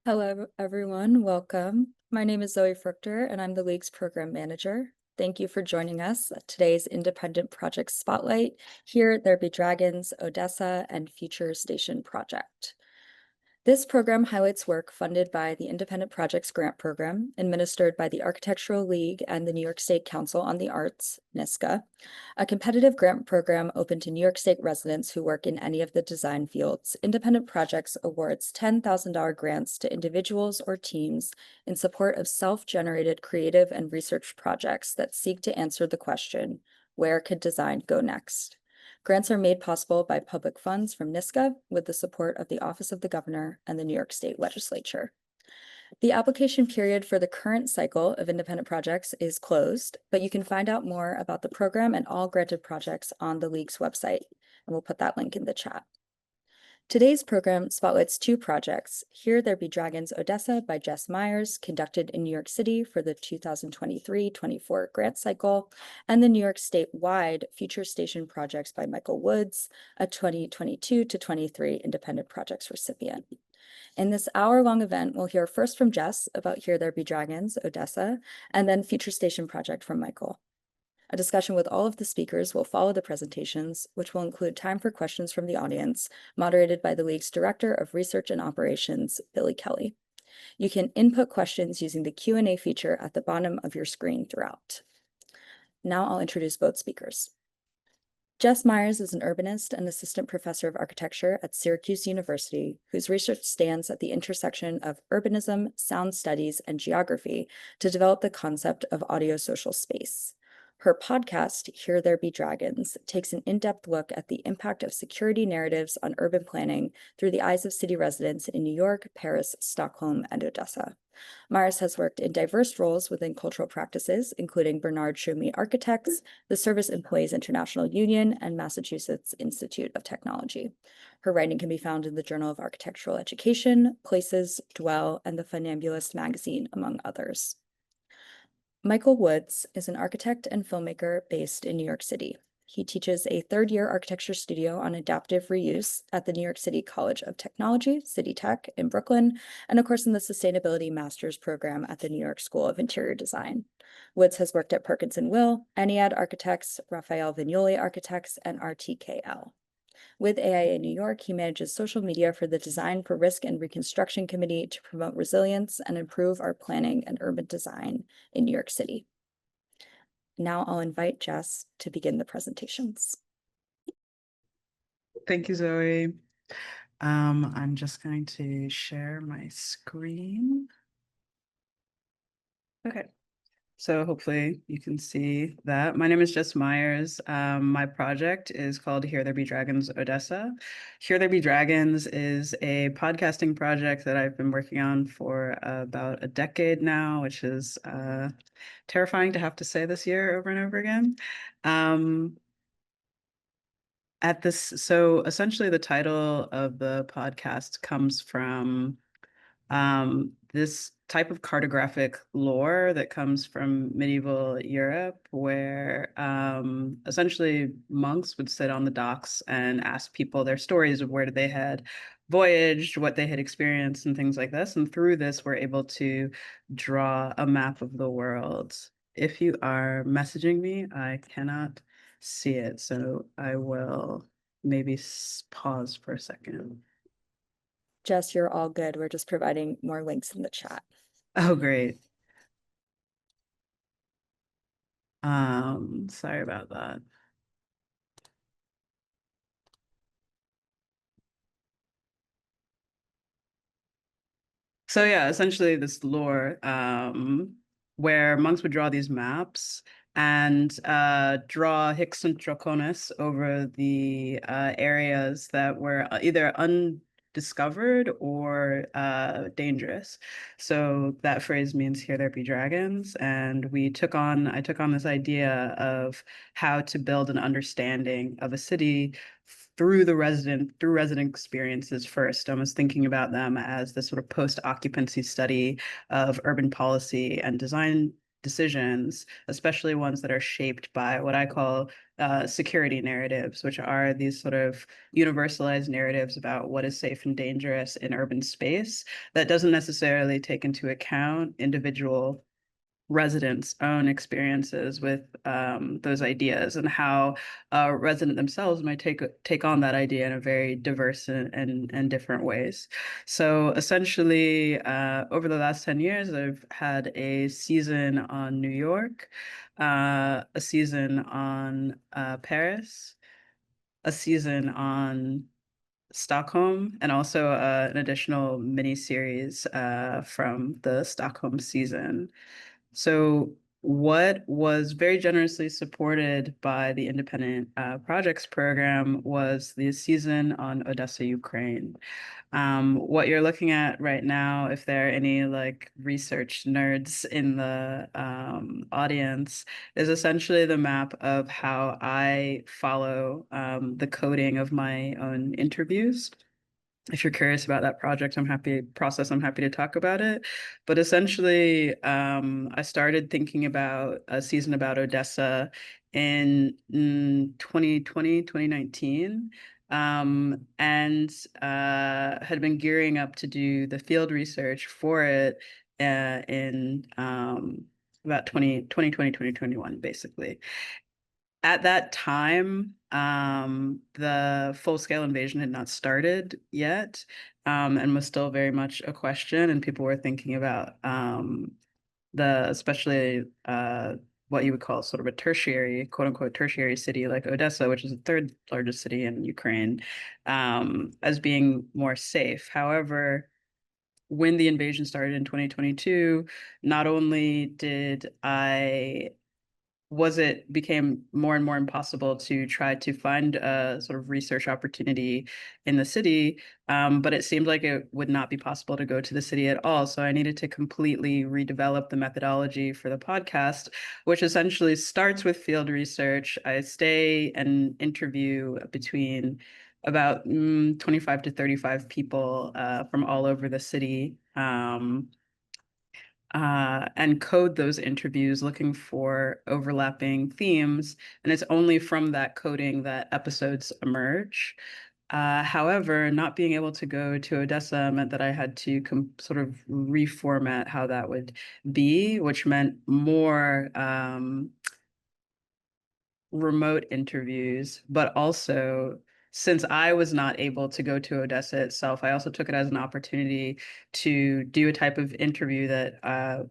Hello, everyone. Welcome. My name is Zoe Fruchter, and I'm the League's Program Manager. Thank you for joining us at today's Independent Project Spotlight, Here There Be Dragons, Odesa, and Future Station Project. This program highlights work funded by the Independent Projects Grant Program, administered by the Architectural League and the New York State Council on the Arts, NYSCA, a competitive grant program open to New York State residents who work in any of the design fields. Independent Projects awards $10,000 grants to individuals or teams in support of self-generated creative and research projects that seek to answer the question, where could design go next? Grants are made possible by public funds from NYSCA with the support of the Office of the Governor and the New York State Legislature. The application period for the current cycle of independent projects is closed, but you can find out more about the program and all granted projects on the League's website, and we'll put that link in the chat. Today's program spotlights two projects, Here There Be Dragons, Odesa by Jess Myers, conducted in New York City for the 2023-24 grant cycle, and the New York State-wide Future Station Projects by Michael Woods, a 2022-23 Independent Projects recipient. In this hour-long event, we'll hear first from Jess about Here There Be Dragons, Odesa, and then Future Station Project from Michael. A discussion with all of the speakers will follow the presentations, which will include time for questions from the audience, moderated by the League's Director of Research and Operations, Billy Kelly. You can input questions using the Q&A feature at the bottom of your screen throughout. Now I'll introduce both speakers. Jess Myers is an urbanist and assistant professor of architecture at Syracuse University, whose research stands at the intersection of urbanism, sound studies, and geography to develop the concept of audio-social space. Her podcast, Here There Be Dragons, takes an in-depth look at the impact of security narratives on urban planning through the eyes of city residents in New York, Paris, Stockholm, and Odessa. Myers has worked in diverse roles within cultural practices, including Bernard Shoemi Architects, the Service Employees International Union, and Massachusetts Institute of Technology. Her writing can be found in the Journal of Architectural Education, Places, Dwell, and the Funambulist magazine, among others. Michael Woods is an architect and filmmaker based in New York City. He teaches a third-year architecture studio on adaptive reuse at the New York City College of Technology, City Tech in Brooklyn, and of course in the Sustainability Master's program at the New York School of Interior Design. Woods has worked at Perkins & Will, Ennead Architects, Raphael Vignoli Architects, and RTKL. With AIA New York, he manages social media for the Design for Risk and Reconstruction Committee to promote resilience and improve our planning and urban design in New York City. Now I'll invite Jess to begin the presentations. Thank you, Zoe. I'm just going to share my screen. Okay. So hopefully you can see that. My name is Jess Myers. My project is called Here There Be Dragons, Odesa. Here There Be Dragons is a podcasting project that I've been working on for about a decade now, which is terrifying to have to say this year over and over again. So essentially the title of the podcast comes from this type of cartographic lore that comes from medieval Europe, where essentially monks would sit on the docks and ask people their stories of where they had voyaged, what they had experienced, and things like this. And through this, we're able to draw a map of the world. If you are messaging me, I cannot see it, so I will maybe pause for a second. Jess, you're all good. We're just providing more links in the chat. Oh, great. Sorry about that. So yeah, essentially this lore, where monks would draw these maps and draw Hicks and Troconis over the areas that were either undiscovered or dangerous. So that phrase means here there be dragons. And I took on this idea of how to build an understanding of a city through resident experiences first. I was thinking about them as this sort of post-occupancy study of urban policy and design decisions, especially ones that are shaped by what I call security narratives, which are these sort of universalized narratives about what is safe and dangerous in urban space that doesn't necessarily take into account individual residents' own experiences with those ideas and how a resident themselves might take on that idea in a very diverse and different ways. So essentially, over the last 10 years, I've had a season on New York, a season on Paris, a season on Stockholm, and also an additional mini series from the Stockholm season. So, what was very generously supported by the Independent Projects Program was the season on Odessa, Ukraine. What you're looking at right now, if there are any like research nerds in the audience, is essentially the map of how I follow the coding of my own interviews. If you're curious about that project, I'm happy to talk about it. But essentially, I started thinking about a season about Odessa in 2020, 2019, and had been gearing up to do the field research for it in about 2021, basically. At that time, the full-scale invasion had not started yet, and was still very much a question, and people were thinking about especially what you would call sort of a tertiary, quote unquote, tertiary city like Odessa, which is the third largest city in Ukraine, as being more safe. However, when the invasion started in 2022, not only did I was it became more and more impossible to try to find a sort of research opportunity in the city, but it seemed like it would not be possible to go to the city at all. So I needed to completely redevelop the methodology for the podcast, which essentially starts with field research. I stay and interview between about 25 to 35 people from all over the city. And code those interviews looking for overlapping themes. And it's only from that coding that episodes emerge. However, not being able to go to Odessa meant that I had to sort of reformat how that would be, which meant more remote interviews, but also since I was not able to go to Odessa itself, I also took it as an opportunity to do a type of interview that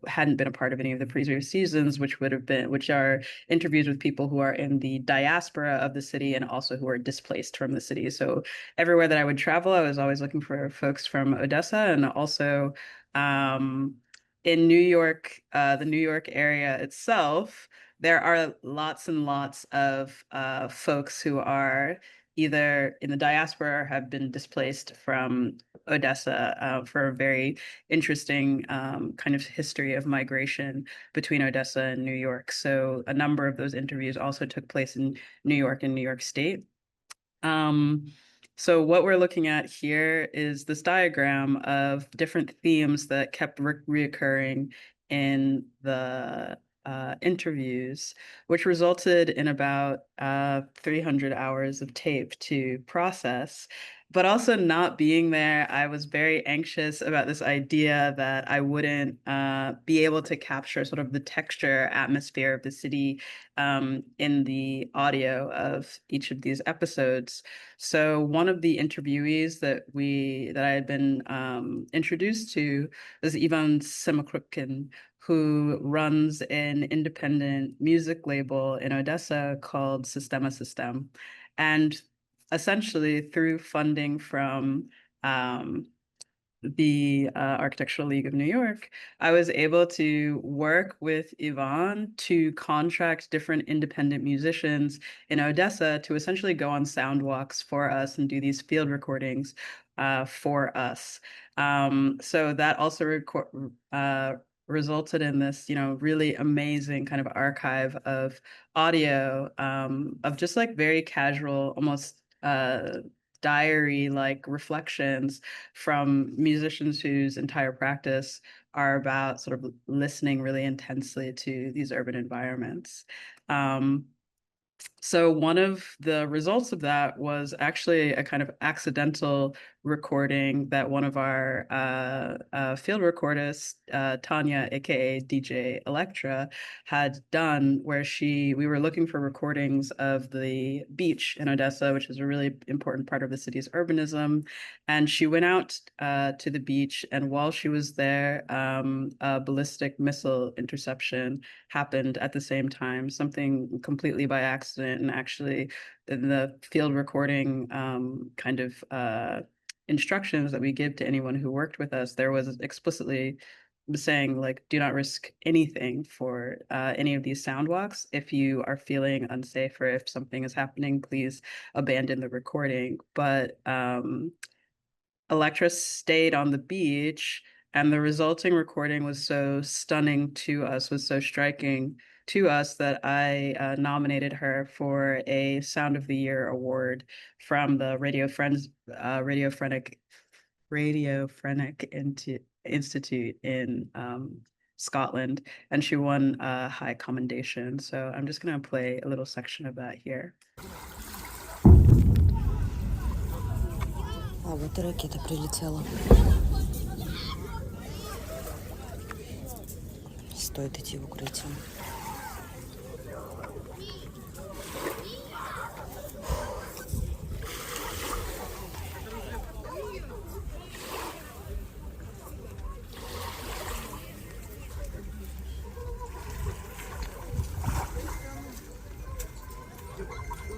hadn't been a part of any of the previous seasons, which are interviews with people who are in the diaspora of the city and also who are displaced from the city. So everywhere that I would travel, I was always looking for folks from Odessa, and also um, in New York, the New York area itself, there are lots and lots of folks who are either in the diaspora or have been displaced from Odessa for a very interesting kind of history of migration between Odessa and New York. So a number of those interviews also took place in New York and New York State. Um, so what we're looking at here is this diagram of different themes that kept reoccurring in the interviews, which resulted in about 300 hours of tape to process. But also not being there, I was very anxious about this idea that I wouldn't be able to capture sort of the texture, atmosphere of the city in the audio of each of these episodes. So one of the interviewees that I had been introduced to was Ivan Semakrukin, who runs an independent music label in Odessa called Sistema System. And essentially through funding from the Architectural League of New York, I was able to work with Ivan to contract different independent musicians in Odessa to essentially go on sound walks for us and do these field recordings for us. So that also resulted in this, really amazing kind of archive of audio of just like very casual, almost diary-like reflections from musicians whose entire practice are about sort of listening really intensely to these urban environments. So one of the results of that was actually a kind of accidental recording that one of our field recordists, Tanya, aka DJ Electra, had done, where we were looking for recordings of the beach in Odesa, which is a really important part of the city's urbanism. And she went out to the beach, and while she was there, a ballistic missile interception happened at the same time, something completely by accident. And actually, in the field recording kind of instructions that we give to anyone who worked with us, there was explicitly saying, like, do not risk anything for any of these sound walks. If you are feeling unsafe or if something is happening, please abandon the recording. But Electra stayed on the beach, and the resulting recording was so stunning to us, was so striking to us, that I nominated her for a Sound of the Year award from the Radiophrenic Institute in Scotland, and she won a high commendation. So I'm just going to play a little section of that here. А вот и ракета прилетела. Стоит идти в укрытие.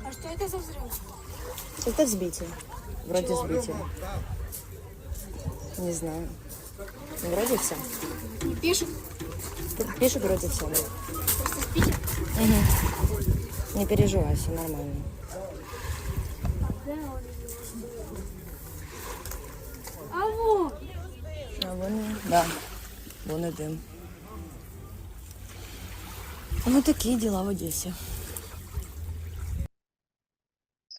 А что это за взрыв? Это взбитие. Вроде взбитие. Не знаю. Вроде все. Не пишут? Тут пишут вроде все. Просто спите? Угу. Не переживай, все нормально. А вот! А вон и... Да, вон и дым. Вот такие дела в Одессе.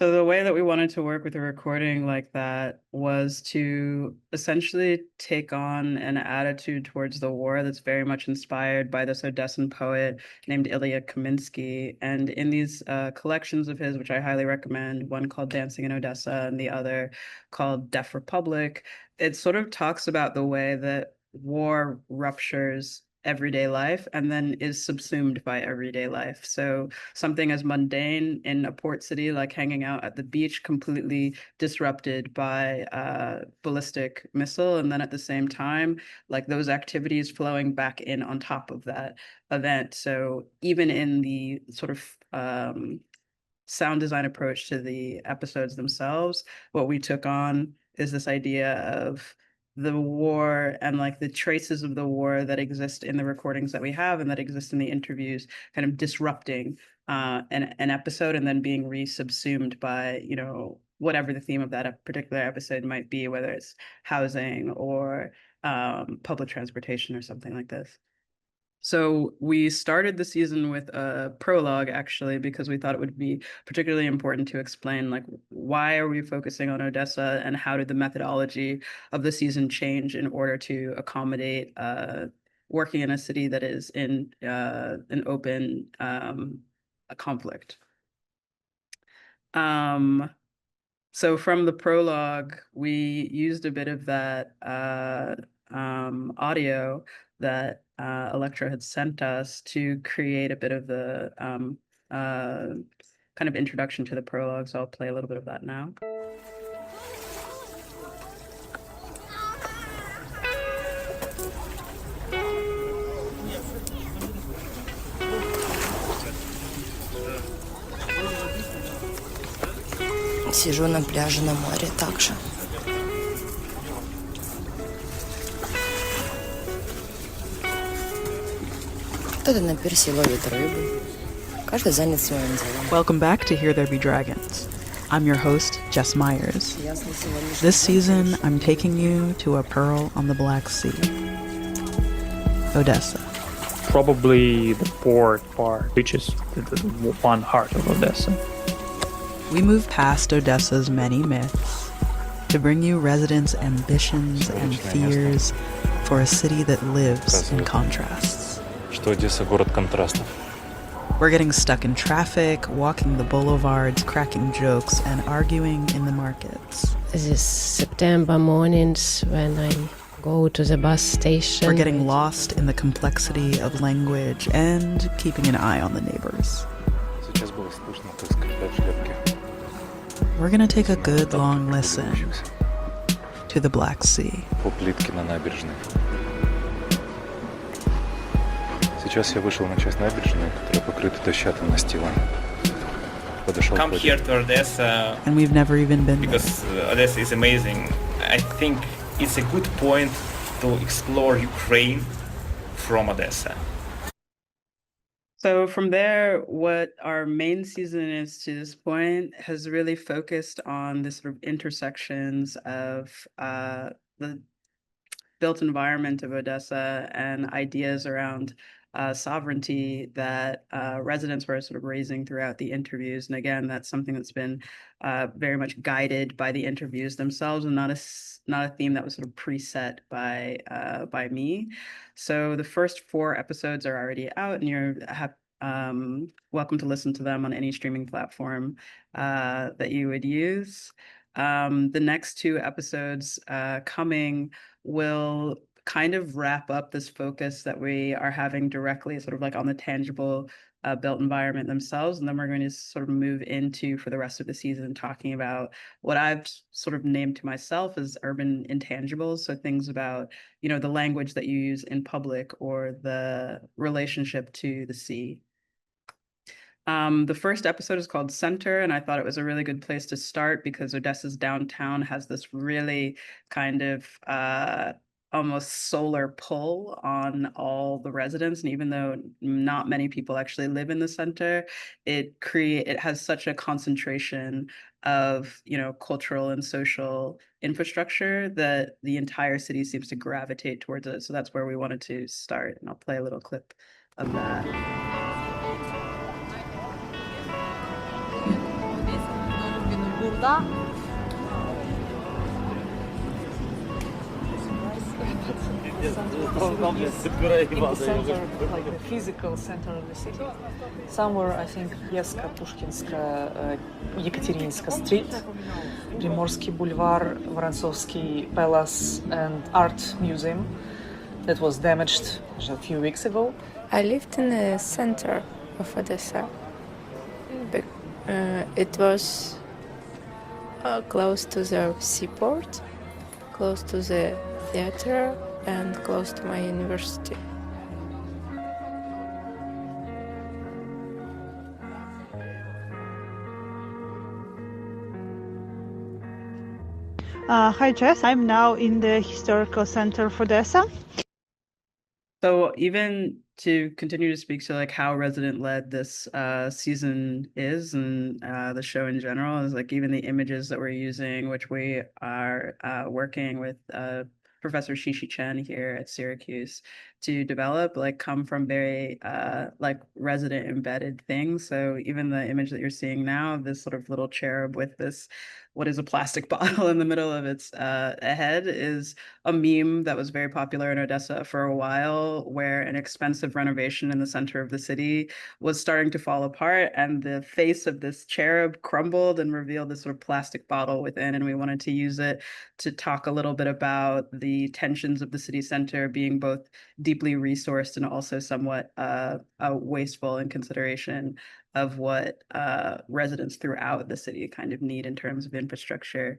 So the way that we wanted to work with a recording like that was to essentially take on an attitude towards the war that's very much inspired by this Odesan poet named Ilya Kaminsky. And in these collections of his, which I highly recommend, one called Dancing in Odessa and the other called Deaf Republic, it sort of talks about the way that war ruptures everyday life and then is subsumed by everyday life. So something as mundane in a port city like hanging out at the beach, completely disrupted by a ballistic missile, and then at the same time, like those activities flowing back in on top of that event. So even in the sort of sound design approach to the episodes themselves, what we took on is this idea of the war and like the traces of the war that exist in the recordings that we have and that exist in the interviews, kind of disrupting an episode and then being resubsumed by, you know, whatever the theme of that particular episode might be, whether it's housing or public transportation or something like this. So we started the season with a prologue, actually, because we thought it would be particularly important to explain, like, why are we focusing on Odesa and how did the methodology of the season change in order to accommodate working in a city that is in an open conflict. So from the prologue, we used a bit of that audio that Electra had sent us to create a bit of the kind of introduction to the prologue. So I'll play a little bit of that now. Сижу на пляже на море также. Кто-то на пирсе ловит рыбу. Каждый занят своим делом. Welcome back to Here There Be Dragons. I'm your host, Jess Myers. This season, I'm taking you to a pearl on the Black Sea, Odesa. Probably the port part, which is the one heart of Odessa. We move past Odesa's many myths to bring you residents' ambitions and fears for a city that lives in contrasts. Что Одесса город контрастов. We're getting stuck in traffic, walking the boulevards, cracking jokes, and arguing in the markets. These September mornings when I go to the bus station. We're getting lost in the complexity of language and keeping an eye on the neighbors. Сейчас было слышно, как скрипят шлепки. We're gonna take a good long listen to the Black Sea. По плитке на набережной. Сейчас я вышел на часть набережной, которая покрыта дощатым настилом. Подошел Come here to Odessa And we've never even been there. because Odessa is amazing. I think it's a good point to explore Ukraine from Odessa. So from there, what our main season is to this point has really focused on the sort of intersections of the built environment of Odessa and ideas around sovereignty that residents were sort of raising throughout the interviews. And again, that's something that's been very much guided by the interviews themselves and not a theme that was sort of preset by me. So the first 4 episodes are already out, and you're welcome to listen to them on any streaming platform that you would use. The next 2 episodes coming will kind of wrap up this focus that we are having directly sort of like on the tangible built environment themselves. And then we're going to sort of move into, for the rest of the season, talking about what I've sort of named to myself as urban intangibles. So things about, you know, the language that you use in public or the relationship to the sea. The first episode is called Center, and I thought it was a really good place to start because Odessa's downtown has this really kind of almost solar pull on all the residents. And even though not many people actually live in the center, it has such a concentration of, you know, cultural and social infrastructure that the entire city seems to gravitate towards it. So that's where we wanted to start, and I'll play a little clip of that. Epicenter, like the physical center of the city. Somewhere, I think, Nevska, Pushkinska, Екатерининska Street, Primorsky Boulevard, Vorontsovsky Palace, and Art Museum that was damaged a few weeks ago. I lived in the center of Odessa. It was close to the seaport, close to the theater, and close to my university. Hi Jess, I'm now in the historical center of Odessa. So even to continue to speak to like how resident-led this season is, and the show in general, is like even the images that we're using, which we are working with Professor Shishi Chen here at Syracuse to develop, like come from very like resident embedded things. So even the image that you're seeing now, this sort of little cherub with this, what is a plastic bottle in the middle of its head, is a meme that was very popular in Odessa for a while, where an expensive renovation in the center of the city was starting to fall apart, and the face of this cherub crumbled and revealed this sort of plastic bottle within. And we wanted to use it to talk a little bit about the tensions of the city center being both deeply resourced and also somewhat wasteful in consideration of what residents throughout the city kind of need in terms of infrastructure.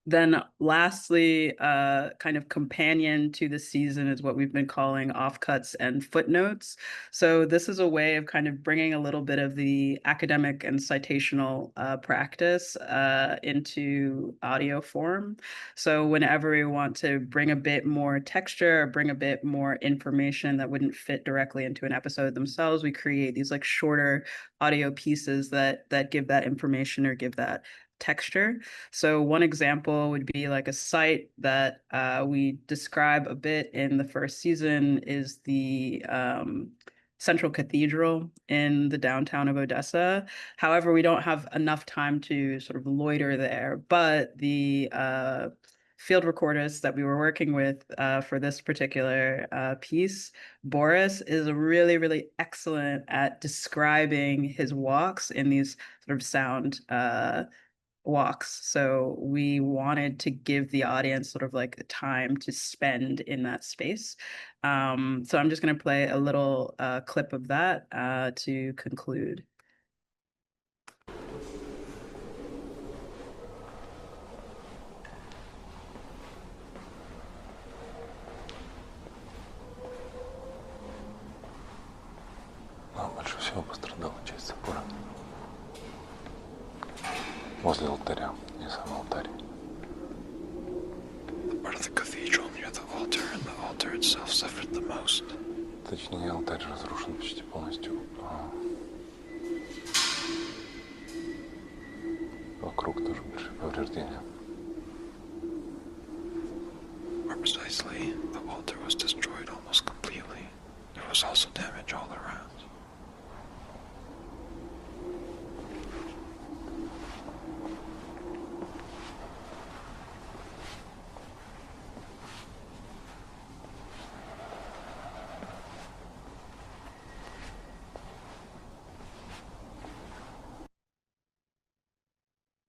Then lastly, kind of companion to the season is what we've been calling offcuts and footnotes. So this is a way of kind of bringing a little bit of the academic and citational practice into audio form. So whenever we want to bring a bit more texture or bring a bit more information that wouldn't fit directly into an episode themselves, we create these like shorter audio pieces that give that information or give that texture. So one example would be like a site that we describe a bit in the first season is the central cathedral in the downtown of Odessa. However, we don't have enough time to sort of loiter there, but the field recordist that we were working with for this particular piece, Boris, is really, really excellent at describing his walks in these sort of sound walks. So we wanted to give the audience sort of like the time to spend in that space. So I'm just going to play a little clip of that to conclude. Но больше всего пострадала часть собора. Возле алтаря и сам алтарь. The part of the cathedral near the altar and the altar itself suffered the most. Точнее, алтарь разрушен почти полностью. Вокруг тоже большие повреждения. More precisely, the altar was destroyed almost completely. There was also damage all around.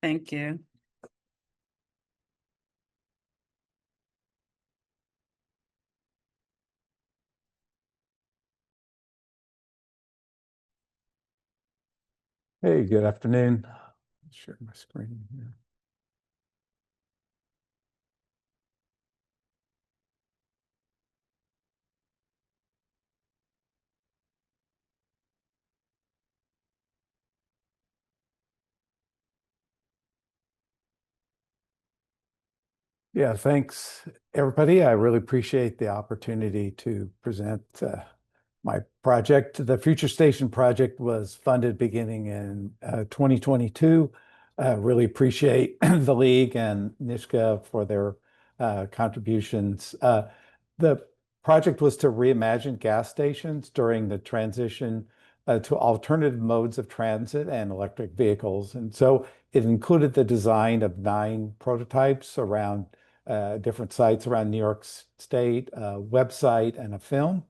Thank you. Hey, good afternoon. Share my screen here. Yeah, thanks, everybody. I really appreciate the opportunity to present my project. The Future Station project was funded beginning in 2022. Really appreciate the League and Nishka for their contributions. The project was to reimagine gas stations during the transition to alternative modes of transit and electric vehicles. And so it included the design of 9 prototypes around different sites around New York State, a website, and a film.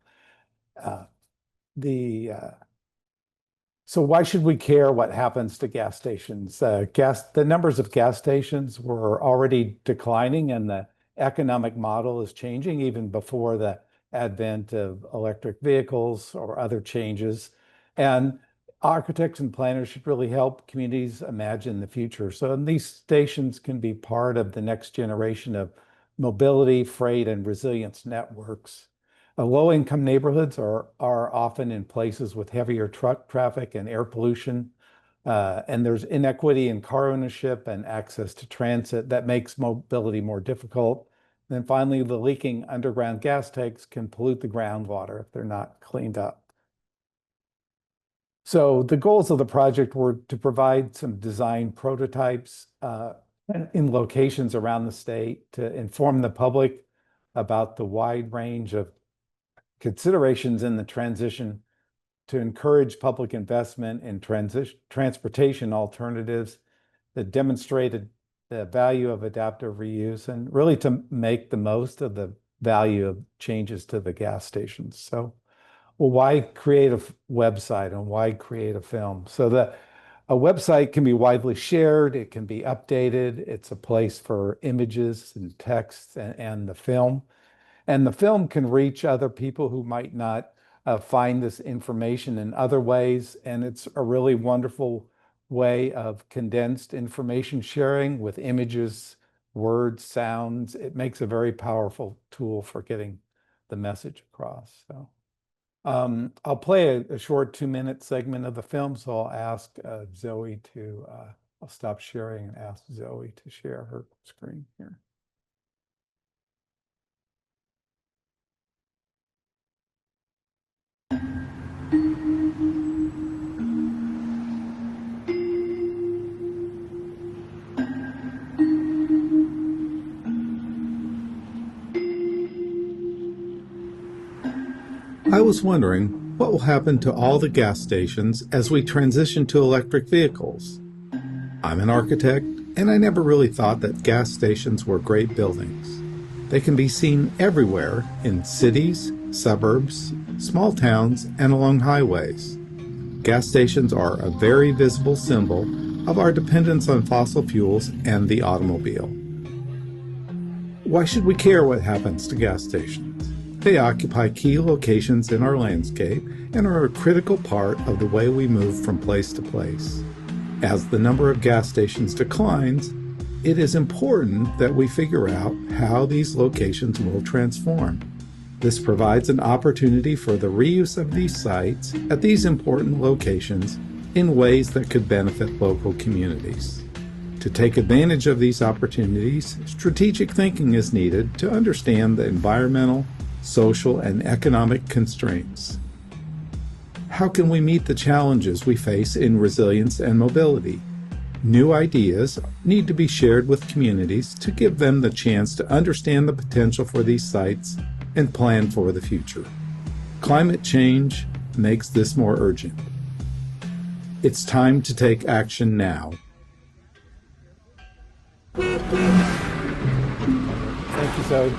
So why should we care what happens to gas stations? The numbers of gas stations were already declining, and the economic model is changing even before the advent of electric vehicles or other changes. And architects and planners should really help communities imagine the future. So these stations can be part of the next generation of mobility, freight, and resilience networks. Low-income neighborhoods are often in places with heavier truck traffic and air pollution, and there's inequity in car ownership and access to transit that makes mobility more difficult. And then finally, the leaking underground gas tanks can pollute the groundwater if they're not cleaned up. So the goals of the project were to provide some design prototypes in locations around the state to inform the public about the wide range of considerations in the transition, to encourage public investment in transportation alternatives that demonstrated the value of adaptive reuse, and really to make the most of the value of changes to the gas stations. So, well, why create a website and why create a film? So a website can be widely shared, it can be updated, it's a place for images and text and the film. And the film can reach other people who might not find this information in other ways. And it's a really wonderful way of condensed information sharing with images, words, sounds. It makes a very powerful tool for getting the message across. So I'll play a short 2-minute segment of the film. So I'll ask Zoe to, I'll stop sharing and ask Zoe to share her screen here. I was wondering, What will happen to all the gas stations as we transition to electric vehicles? I'm an architect, and I never really thought that gas stations were great buildings. They can be seen everywhere in cities, suburbs, small towns, and along highways. Gas stations are a very visible symbol of our dependence on fossil fuels and the automobile. Why should we care what happens to gas stations? They occupy key locations in our landscape and are a critical part of the way we move from place to place. As the number of gas stations declines, it is important that we figure out how these locations will transform. This provides an opportunity for the reuse of these sites at these important locations in ways that could benefit local communities. To take advantage of these opportunities, strategic thinking is needed to understand the environmental, social, and economic constraints. How can we meet the challenges we face in resilience and mobility? New ideas need to be shared with communities to give them the chance to understand the potential for these sites and plan for the future. Climate change makes this more urgent. It's time to take action now. Thank you, Zoe.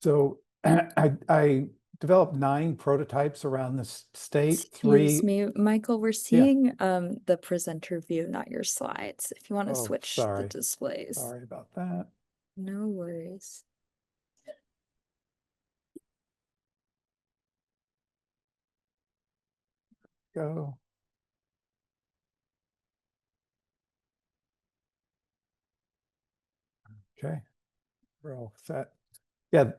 So I developed 9 prototypes around the state. Excuse me, Michael, we're seeing the presenter view, not your slides. If you want to switch the displays. Sorry about that. No worries. Go. Okay, we're all set. Yeah,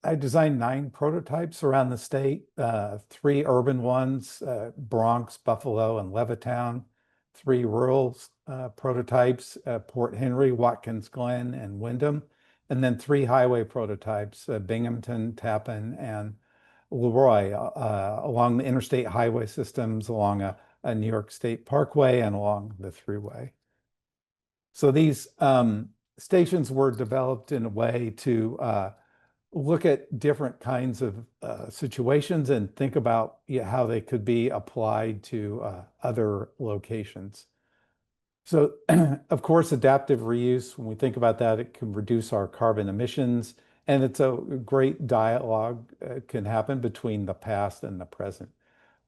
I designed 9 prototypes around the state, 3 urban ones, Bronx, Buffalo, and Levittown, 3 rural prototypes, Port Henry, Watkins Glen, and Wyndham, and then 3 highway prototypes, Binghamton, Tappan, and Leroy, along the interstate highway systems, along a New York State Parkway, and along the Thruway. So these stations were developed in a way to look at different kinds of situations and think about how they could be applied to other locations. So, of course, adaptive reuse, when we think about that, it can reduce our carbon emissions, and it's a great dialogue can happen between the past and the present.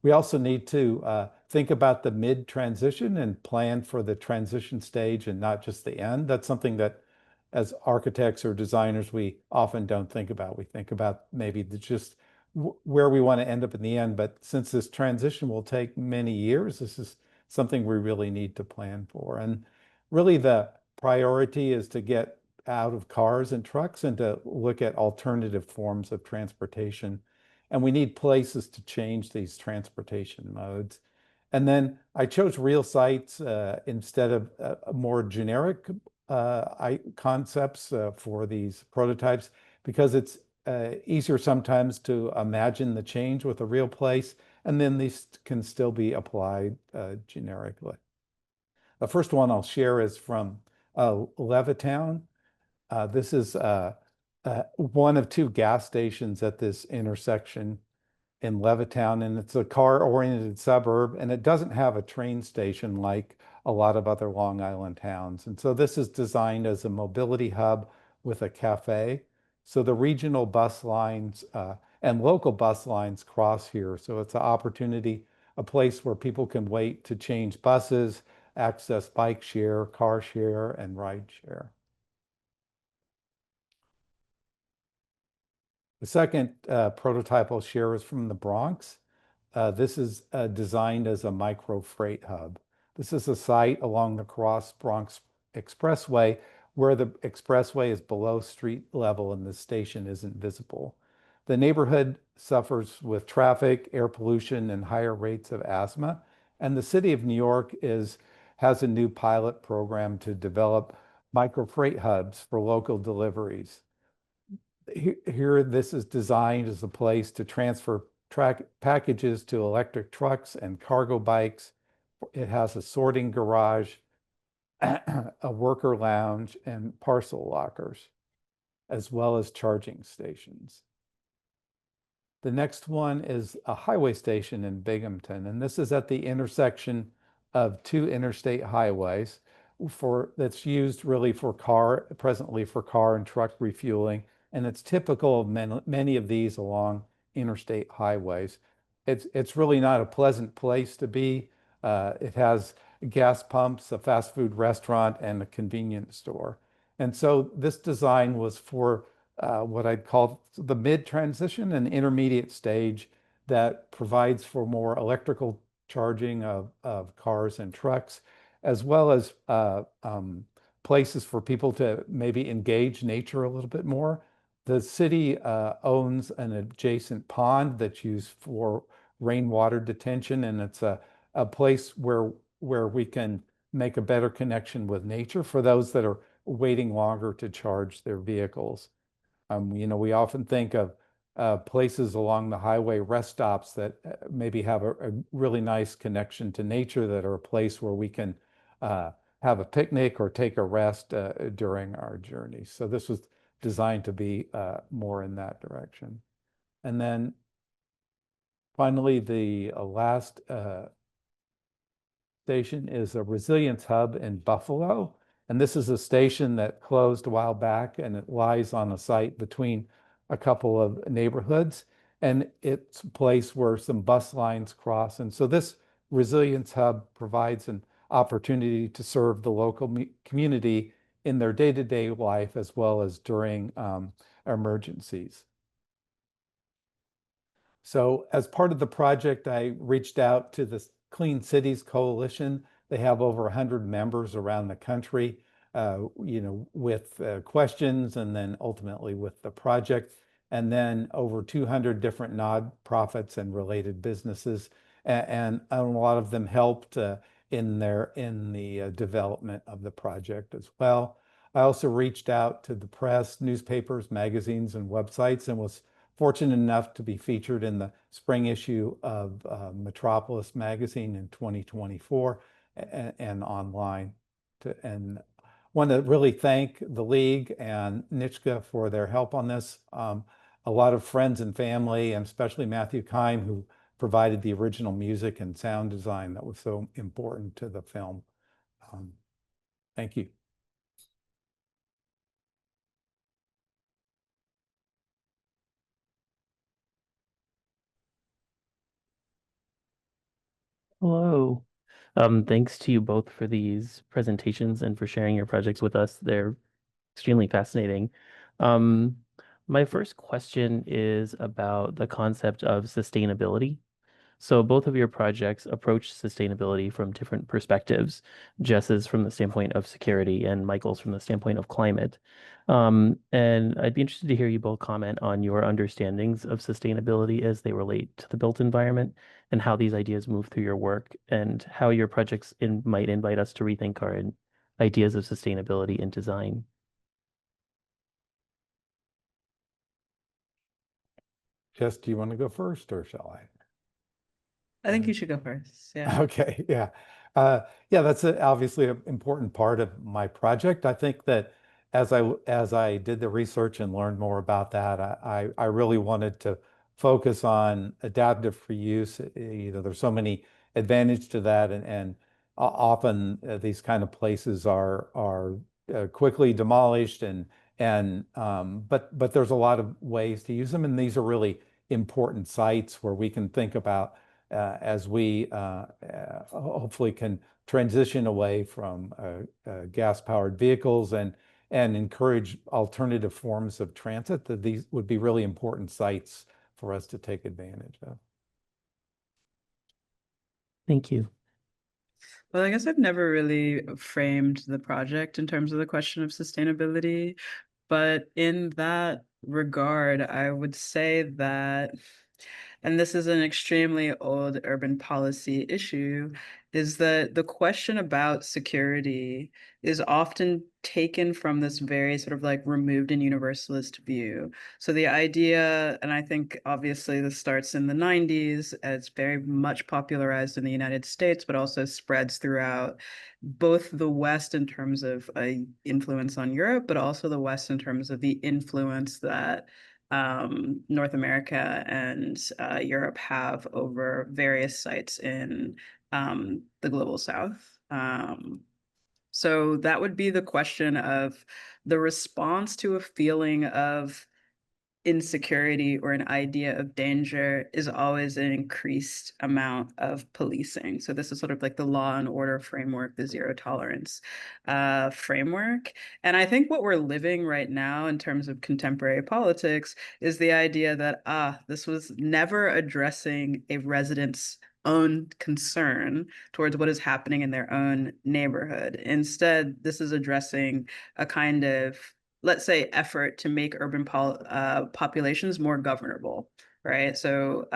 We also need to think about the mid-transition and plan for the transition stage and not just the end. That's something that as architects or designers, we often don't think about. We think about maybe just where we want to end up in the end. But since this transition will take many years, this is something we really need to plan for. And really the priority is to get out of cars and trucks and to look at alternative forms of transportation. And we need places to change these transportation modes. And then I chose real sites instead of more generic concepts for these prototypes, because it's easier sometimes to imagine the change with a real place, and then these can still be applied generically. The first one I'll share is from Levittown. This is one of 2 gas stations at this intersection in Levittown, and it's a car-oriented suburb, and it doesn't have a train station like a lot of other Long Island towns. And so this is designed as a mobility hub with a cafe. So the regional bus lines and local bus lines cross here. So it's an opportunity, a place where people can wait to change buses, access bike share, car share, and ride share. The second prototype I'll share is from the Bronx. This is designed as a micro freight hub. This is a site along the Cross Bronx Expressway where the expressway is below street level and the station isn't visible. The neighborhood suffers with traffic, air pollution, and higher rates of asthma. And the city of New York has a new pilot program to develop micro freight hubs for local deliveries. Here, this is designed as a place to transfer packages to electric trucks and cargo bikes. It has a sorting garage, a worker lounge, and parcel lockers. as well as charging stations. The next one is a highway station in Binghamton, and this is at the intersection of two interstate highways that's used really presently for car and truck refueling, and it's typical of many of these along interstate highways. It's really not a pleasant place to be. It has gas pumps, a fast food restaurant, and a convenience store. And so this design was for what I'd call the mid-transition and intermediate stage that provides for more electrical charging of cars and trucks, as well as places for people to maybe engage nature a little bit more. The city owns an adjacent pond that's used for rainwater detention, and it's a place where we can make a better connection with nature for those that are waiting longer to charge their vehicles. We often think of places along the highway, rest stops that maybe have a really nice connection to nature, that are a place where we can have a picnic or take a rest during our journey. So this was designed to be more in that direction. And then finally, the last station is a resilience hub in Buffalo. And this is a station that closed a while back, and it lies on a site between a couple of neighborhoods. And it's a place where some bus lines cross. And so this resilience hub provides an opportunity to serve the local community in their day-to-day life, as well as during emergencies. So as part of the project, I reached out to the Clean Cities Coalition. They have over 100 members around the country, with questions, and then ultimately with the project, and then over 200 different nonprofits and related businesses, and a lot of them helped in the development of the project as well. I also reached out to the press, newspapers, magazines, and websites, and was fortunate enough to be featured in the spring issue of Metropolis magazine in 2024 and online. And want to really thank the League and Nitschke for their help on this. A lot of friends and family, and especially Matthew Kime, who provided the original music and sound design that was so important to the film. Thank you. Hello. Thanks to you both for these presentations and for sharing your projects with us. They're extremely fascinating. My first question is about the concept of sustainability. So both of your projects approach sustainability from different perspectives. Jess's from the standpoint of security and Michael's from the standpoint of climate. And I'd be interested to hear you both comment on your understandings of sustainability as they relate to the built environment, and how these ideas move through your work, and how your projects might invite us to rethink our ideas of sustainability in design. Jess, do you want to go first, or shall I? I think you should go first. Yeah. Okay, yeah. That's obviously an important part of my project. I think that as I did the research and learned more about that, I really wanted to focus on adaptive reuse. There's so many advantages to that, and often these kind of places are quickly demolished, but there's a lot of ways to use them, and these are really important sites where we can think about as we hopefully can transition away from gas-powered vehicles and encourage alternative forms of transit, that these would be really important sites for us to take advantage of. Thank you. Well, I guess I've never really framed the project in terms of the question of sustainability, but in that regard, I would say that, and this is an extremely old urban policy issue, is that the question about security is often taken from this very sort of like removed and universalist view. So the idea, and I think obviously this starts in the 90s, it's very much popularized in the United States, but also spreads throughout both the West in terms of influence on Europe, but also the West in terms of the influence that North America and Europe have over various sites in the global South. So that would be the question of the response to a feeling of insecurity or an idea of danger is always an increased amount of policing. So this is sort of like the law and order framework, the zero tolerance framework. And I think what we're living right now in terms of contemporary politics is the idea that, this was never addressing a resident's own concern towards what is happening in their own neighborhood. Instead, this is addressing a kind of, let's say, effort to make urban populations more governable, right? So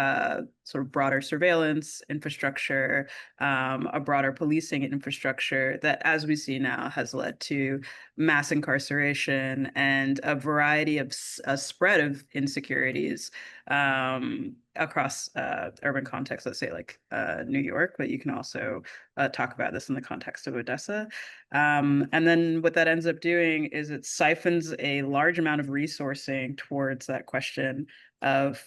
sort of broader surveillance infrastructure, a broader policing infrastructure that, as we see now, has led to mass incarceration and a variety of a spread of insecurities across urban contexts, let's say like New York, but you can also talk about this in the context of Odessa. And then what that ends up doing is it siphons a large amount of resourcing towards that question of,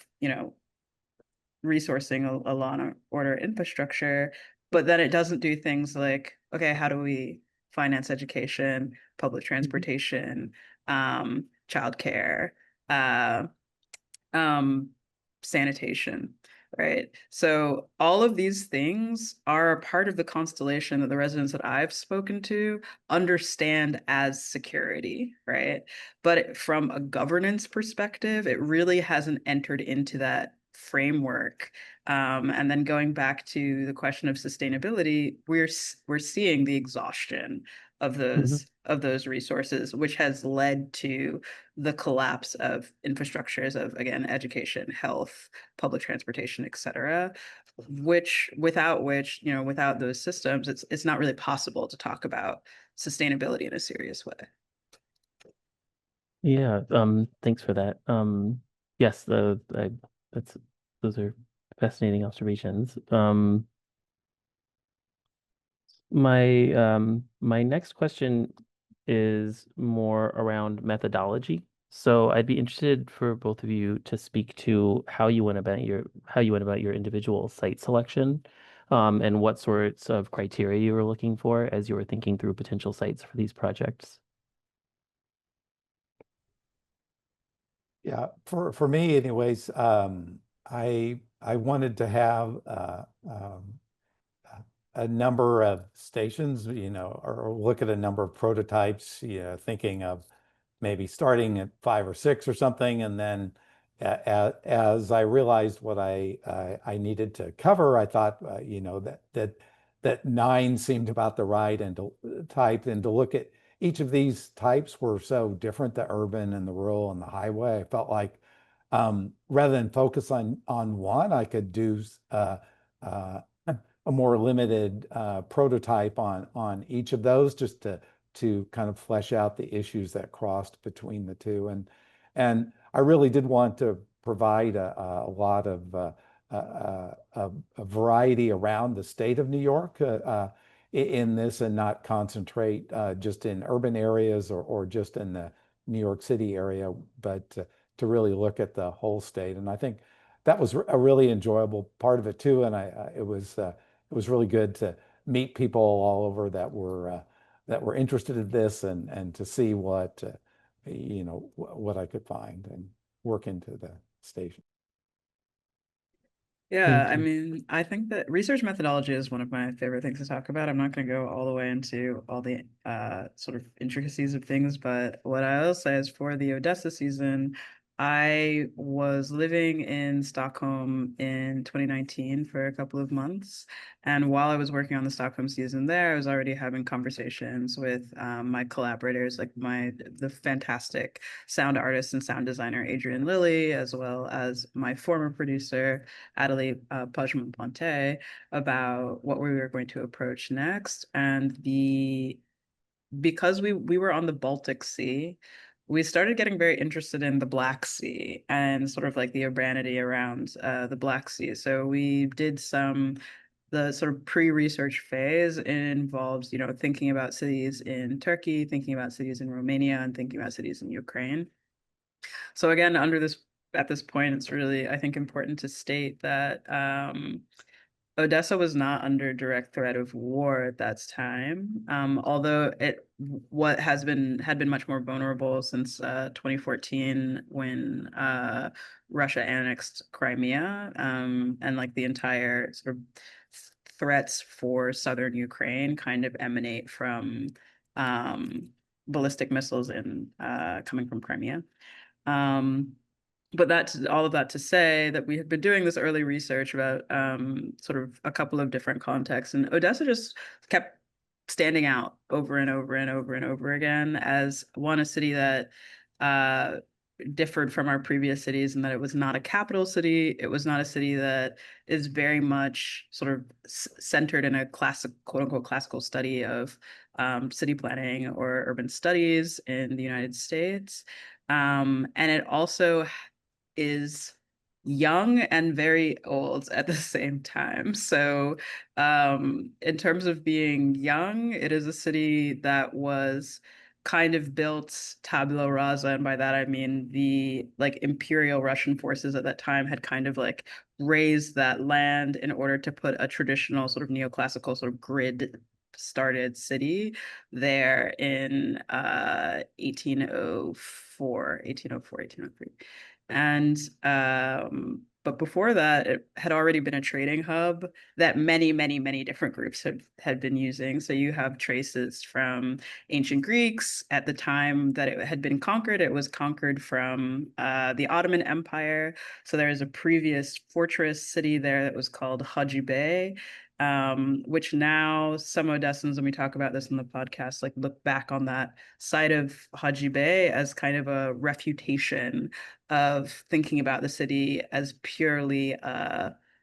resourcing a law and order infrastructure, but then it doesn't do things like, okay, how do we finance education, public transportation, childcare, sanitation, right? So all of these things are a part of the constellation that the residents that I've spoken to understand as security, right? But from a governance perspective, it really hasn't entered into that framework. And then going back to the question of sustainability, we're seeing the exhaustion of those resources, which has led to the collapse of infrastructures of, again, education, health, public transportation, et cetera, without those systems, it's not really possible to talk about sustainability in a serious way. Yeah, thanks for that. Yes, those are fascinating observations. My next question is more around methodology. So I'd be interested for both of you to speak to how you went about your individual site selection, and what sorts of criteria you were looking for as you were thinking through potential sites for these projects. Yeah, for me anyways, I wanted to have a number of stations, or look at a number of prototypes, thinking of maybe starting at 5 or 6 or something, and then as I realized what I needed to cover, I thought that 9 seemed about the right and type, and to look at each of these types were so different, the urban and the rural and the highway. I felt like rather than focus on one, I could do a more limited prototype on each of those, just to kind of flesh out the issues that crossed between the two. And I really did want to provide a lot of a variety around the state of New York in this, and not concentrate just in urban areas or just in the New York City area, but to really look at the whole state. And I think that was a really enjoyable part of it too. And it was really good to meet people all over that were interested in this, and to see what I could find and work into the station. Yeah, I mean, I think that research methodology is one of my favorite things to talk about. I'm not going to go all the way into all the sort of intricacies of things, but what I will say is for the Odessa season, I was living in Stockholm in 2019 for a couple of months. And while I was working on the Stockholm season there, I was already having conversations with my collaborators, like the fantastic sound artist and sound designer, Adrian Lilly, as well as my former producer, Adelie Pajman-Ponte, about what we were going to approach next. And because we were on the Baltic Sea, we started getting very interested in the Black Sea and sort of like the urbanity around the Black Sea. So we did the sort of pre-research phase. It involves, thinking about cities in Turkey, thinking about cities in Romania, and thinking about cities in Ukraine. So again, at this point, it's really, I think, important to state that Odesa was not under direct threat of war at that time, although had been much more vulnerable since 2014 when Russia annexed Crimea, and like the entire sort of threats for southern Ukraine kind of emanate from ballistic missiles coming from Crimea. But that's all of that to say that we had been doing this early research about sort of a couple of different contexts, and Odesa just kept standing out over and over and over and over again as a city that differed from our previous cities in that it was not a capital city. It was not a city that is very much sort of centered in a classic, quote unquote, classical study of city planning or urban studies in the United States. And it also is young and very old at the same time. So in terms of being young, it is a city that was kind of built tabula rasa, and by that I mean the like imperial Russian forces at that time had kind of like raised that land in order to put a traditional sort of neoclassical sort of grid started city there in 1803. And but before that, it had already been a trading hub that many, many, many different groups had been using. So you have traces from ancient Greeks at the time that it had been conquered. It was conquered from the Ottoman Empire. So there is a previous fortress city there that was called Haji Bey, which now some Odessans, when we talk about this in the podcast, like look back on that site of Haji Bey as kind of a refutation of thinking about the city as purely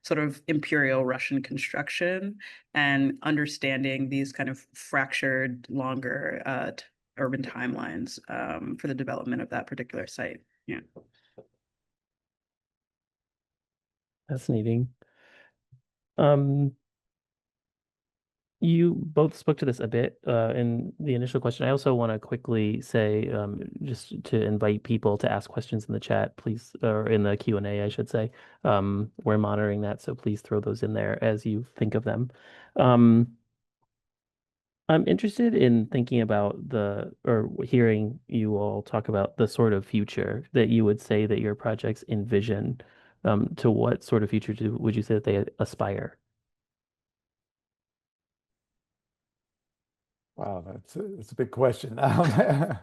sort of imperial Russian construction and understanding these kind of fractured, longer urban timelines for the development of that particular site. Yeah. Fascinating. You both spoke to this a bit in the initial question. I also want to quickly say, just to invite people to ask questions in the chat, please, or in the Q&A, I should say. We're monitoring that, so please throw those in there as you think of them. I'm interested in thinking about or hearing you all talk about the sort of future that you would say that your projects envision. To what sort of future would you say that they aspire? Wow, it's a big question. I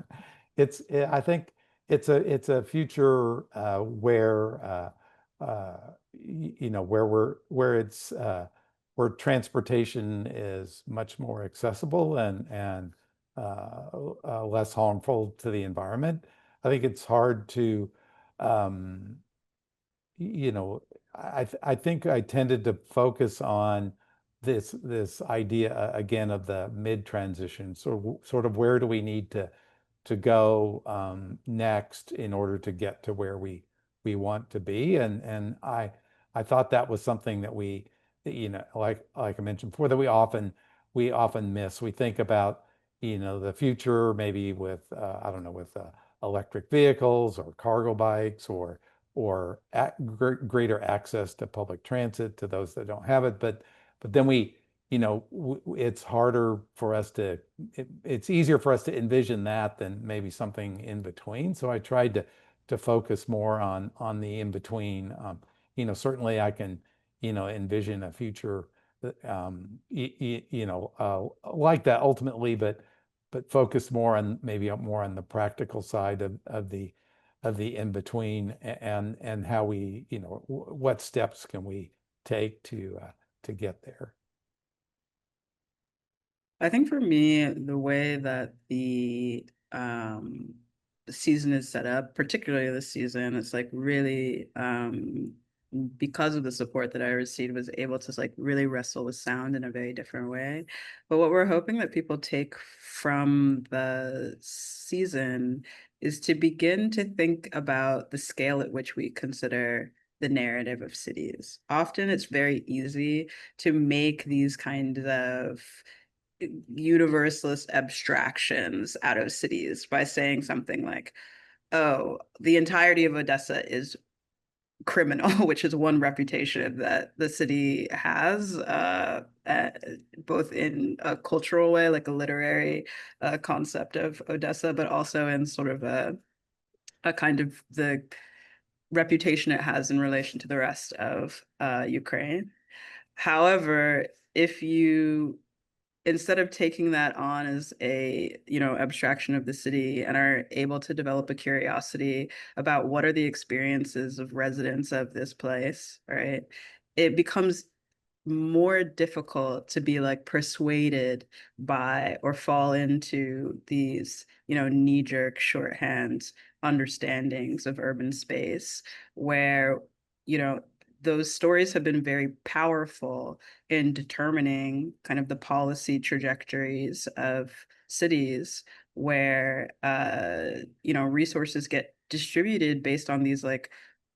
think it's a future where where transportation is much more accessible and less harmful to the environment. I think it's hard to I think I tended to focus on this idea again of the mid transition. So sort of where do we need to go next in order to get to where we want to be? And I thought that was something that we, like I mentioned before, that we often miss. We think about the future maybe with I don't know, with electric vehicles or cargo bikes or greater access to public transit to those that don't have it. But then it's harder for us it's easier for us to envision that than maybe something in between. So I tried to focus more on the in between. Certainly I can, envision a future, like that ultimately, but focus more on maybe more on the practical side of the the in-between, and how we, what steps can we take to get there. I think for me, the way that the season is set up, particularly this season, it's like really because of the support that I received, was able to like really wrestle with sound in a very different way. But what we're hoping that people take from the season is to begin to think about the scale at which we consider the narrative of cities. Often it's very easy to make these kinds of universalist abstractions out of cities by saying something like, oh, the entirety of Odessa is criminal, which is one reputation that the city has, both in a cultural way, like a literary concept of Odessa, but also in sort of a kind of the reputation it has in relation to the rest of Ukraine. However, if you instead of taking that on as a abstraction of the city and are able to develop a curiosity about what are the experiences of residents of this place, right, it becomes more difficult to be like persuaded by or fall into these knee-jerk shorthand understandings of urban space where those stories have been very powerful in determining kind of the policy trajectories of cities where resources get distributed based on these like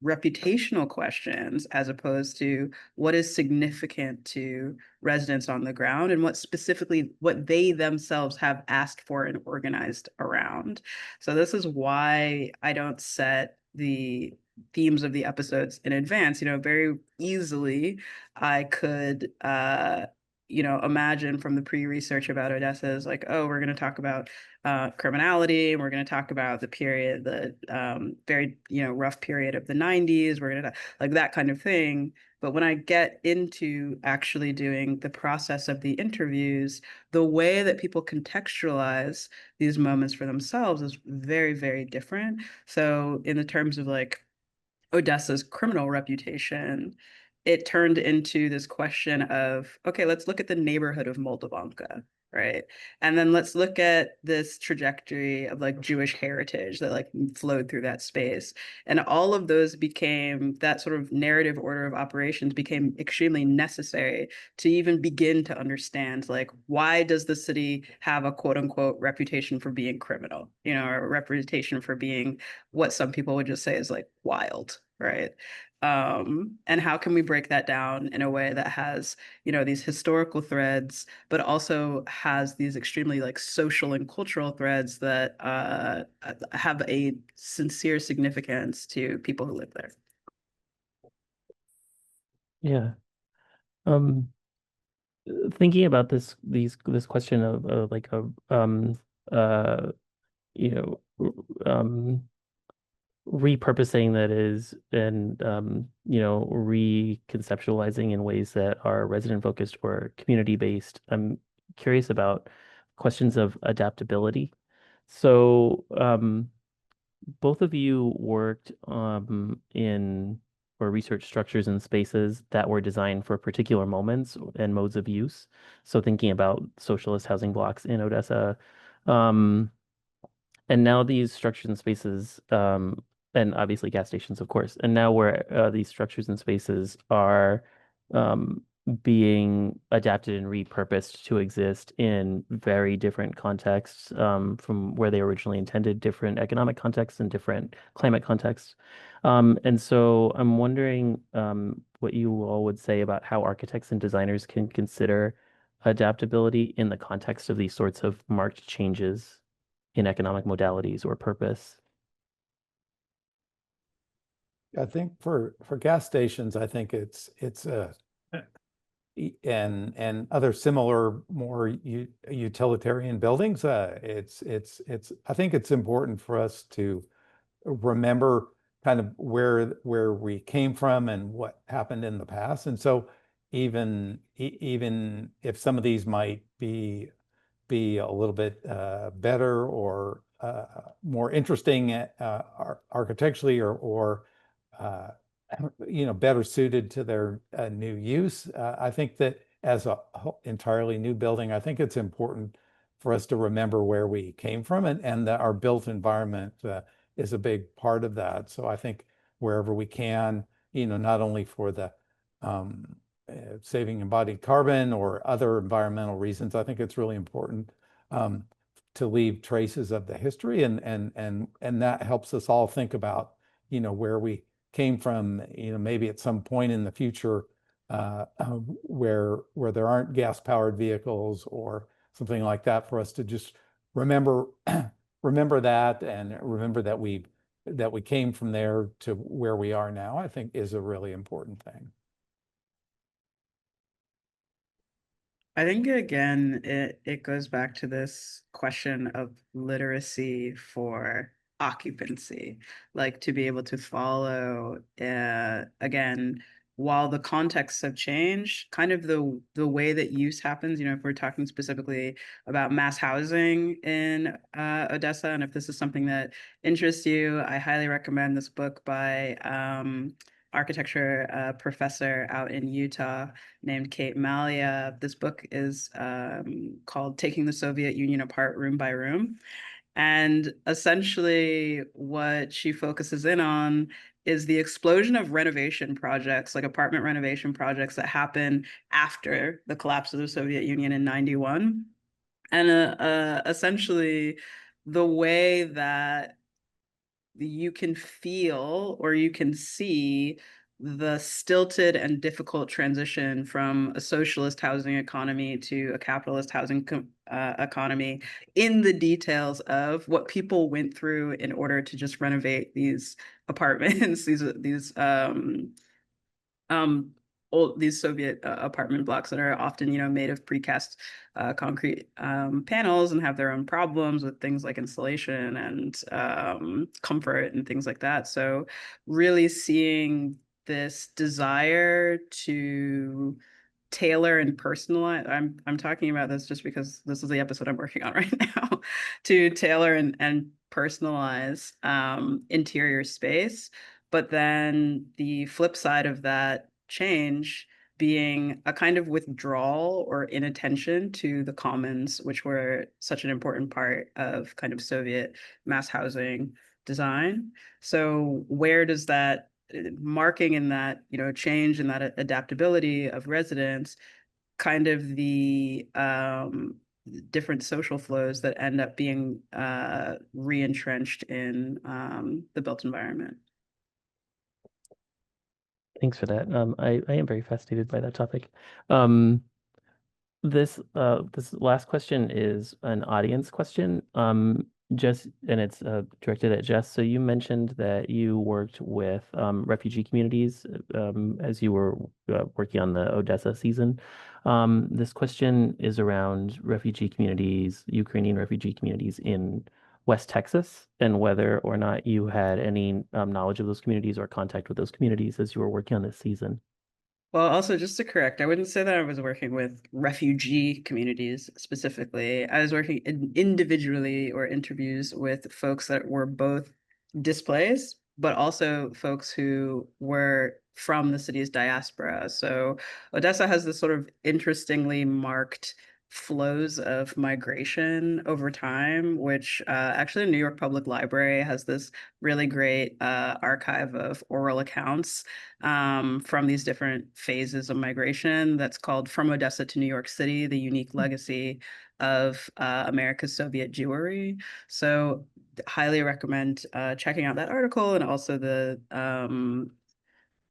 reputational questions as opposed to what is significant to residents on the ground and what they themselves have asked for and organized around. So this is why I don't set the themes of the episodes in advance. Very easily I could imagine from the pre-research about Odessa is like, oh, we're going to talk about criminality, and we're going to talk about the period, the very rough period of the 90s. We're going to like that kind of thing. But when I get into actually doing the process of the interviews, the way that people contextualize these moments for themselves is very, very different. So in the terms of like Odessa's criminal reputation, it turned into this question of, okay, let's look at the neighborhood of Moldovanka, right? And then let's look at this trajectory of like Jewish heritage that like flowed through that space. And all of those became, that sort of narrative order of operations became extremely necessary to even begin to understand, like, why does the city have a quote unquote reputation for being criminal, or a reputation for being what some people would just say is like wild, right? And how can we break that down in a way that has, these historical threads, but also has these extremely like social and cultural threads that have a sincere significance to people who live there. Yeah. Thinking about this question of like a you know repurposing that is, and reconceptualizing in ways that are resident focused or community based. I'm curious about questions of adaptability. So both of you worked in or research structures and spaces that were designed for particular moments and modes of use. So thinking about socialist housing blocks in Odessa, and now these structures and spaces, and obviously gas stations, of course, and now where these structures and spaces are being adapted and repurposed to exist in very different contexts, from where they originally intended, different economic contexts and different climate contexts. And so I'm wondering what you all would say about how architects and designers can consider adaptability in the context of these sorts of marked changes in economic modalities or purpose. I think for gas stations, I think it's and other similar more utilitarian buildings. I think it's important for us to remember kind of where we came from and what happened in the past. And so even if some of these might be a little bit better or more interesting architecturally or better suited to their new use. I think that as a entirely new building, I think it's important for us to remember where we came from, and that our built environment is a big part of that. So I think wherever we can, not only for the saving embodied carbon or other environmental reasons, I think it's really important to leave traces of the history, and that helps us all think about where we came from, maybe at some point in the future where there aren't gas-powered vehicles or something like that, for us to just remember that, and remember that we came from there to where we are now, I think is a really important thing. I think again, it goes back to this question of literacy for occupancy, like to be able to follow, again, while the contexts have changed, kind of the way that use happens, if we're talking specifically about mass housing in Odessa, and if this is something that interests you, I highly recommend this book by architecture professor out in Utah named Kate Malia. This book is called Taking the Soviet Union Apart Room by Room. And essentially what she focuses in on is the explosion of renovation projects, like apartment renovation projects that happen after the collapse of the Soviet Union in 91. And essentially the way that you can feel or you can see the stilted and difficult transition from a socialist housing economy to a capitalist housing economy in the details of what people went through in order to just renovate these apartments, these Soviet apartment blocks that are often, made of precast concrete panels and have their own problems with things like insulation and comfort and things like that. So really seeing this desire to tailor and personalize, I'm talking about this just because this is the episode I'm working on right now, to tailor and personalize interior space. But then the flip side of that change being a kind of withdrawal or inattention to the commons, which were such an important part of kind of Soviet mass housing design. So where does that marking in that, change and that adaptability of residents, kind of the different social flows that end up being re-entrenched in the built environment? Thanks for that. I am very fascinated by that topic. This last question is an audience question. Jess, and it's directed at Jess. So you mentioned that you worked with refugee communities as you were working on the Odessa season. This question is around refugee communities, Ukrainian refugee communities in West Texas, and whether or not you had any knowledge of those communities or contact with those communities as you were working on this season. Well, also just to correct, I wouldn't say that I was working with refugee communities specifically. I was working individually or interviews with folks that were both displaced, but also folks who were from the city's diaspora. So Odessa has this sort of interestingly marked flows of migration over time, which actually the New York Public Library has this really great archive of oral accounts from these different phases of migration that's called From Odessa to New York City, the Unique Legacy of America's Soviet Jewry. So highly recommend checking out that article, and also the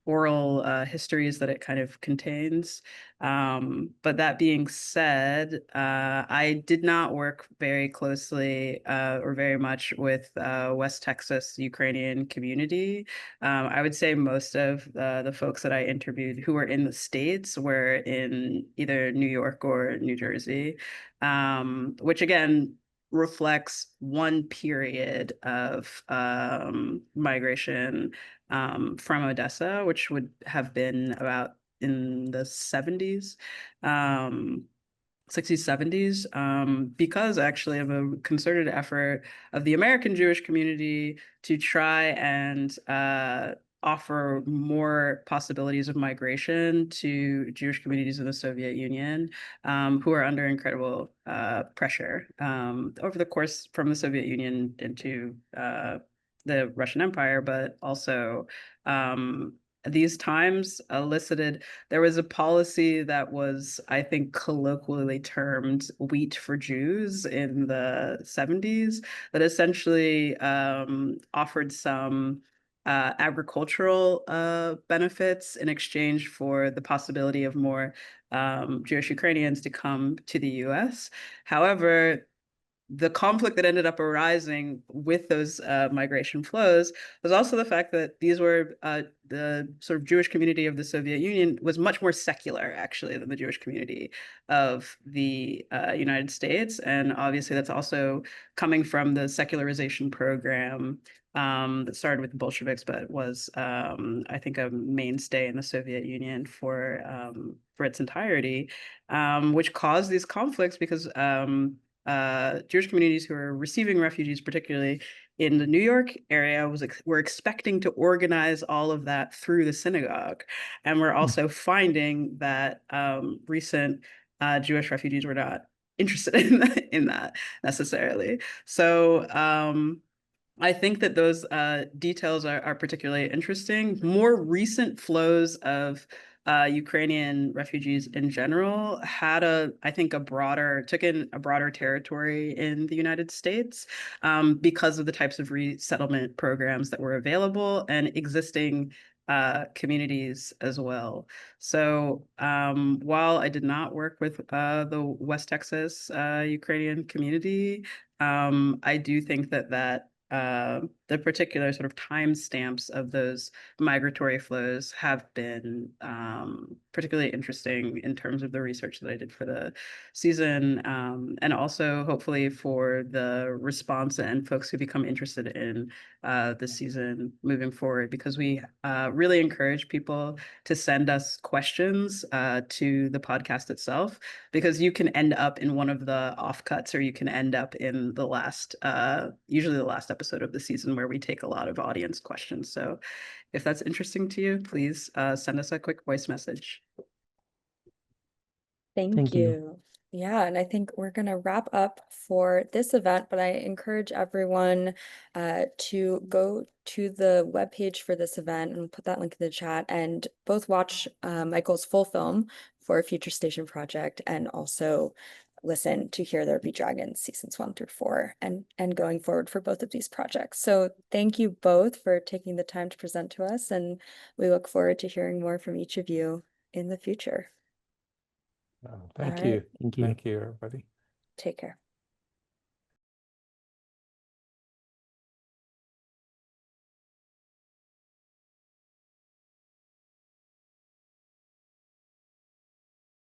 oral histories that it kind of contains. But that being said, I did not work very closely or very much with West Texas Ukrainian community. I would say most of the folks that I interviewed who were in the States were in either New York or New Jersey, which again reflects one period of migration from Odessa, which would have been about in the 70s. 60s, 70s, because actually of a concerted effort of the American Jewish community to try and offer more possibilities of migration to Jewish communities in the Soviet Union, who are under incredible pressure over the course from the Soviet Union into the Russian Empire, but also these times elicited, there was a policy that was, I think, colloquially termed wheat for Jews in the 70s that essentially offered some agricultural benefits in exchange for the possibility of more Jewish Ukrainians to come to the US. However, the conflict that ended up arising with those migration flows was also the fact that these were the sort of Jewish community of the Soviet Union was much more secular, actually, than the Jewish community of the United States. And obviously, that's also coming from the secularization program that started with the Bolsheviks, but was, I think, a mainstay in the Soviet Union for its entirety, which caused these conflicts because Jewish communities who are receiving refugees, particularly in the New York area, were expecting to organize all of that through the synagogue. And we're also finding that recent Jewish refugees were not interested in that necessarily. So I think that those details are particularly interesting. More recent flows of Ukrainian refugees in general had I think, took in a broader territory in the United States because of the types of resettlement programs that were available and existing communities as well. So while I did not work with the West Texas Ukrainian community, I do think that the particular sort of timestamps of those migratory flows have been particularly interesting in terms of the research that I did for the season, and also hopefully for the response and folks who become interested in the season moving forward, because we really encourage people to send us questions to the podcast itself, because you can end up in one of the offcuts, or you can end up in the last, usually the last episode of the season, where we take a lot of audience questions. So if that's interesting to you, please send us a quick voice message. Thank you. Yeah, and I think we're going to wrap up for this event, but I encourage everyone to go to the webpage for this event and put that link in the chat, and both watch Michael's full film for a Future Station project, and also listen to Here There Be Dragons seasons 1 through 4 and going forward for both of these projects. So thank you both for taking the time to present to us, and we look forward to hearing more from each of you in the future. Thank All right. you. Thank you, everybody. Take care.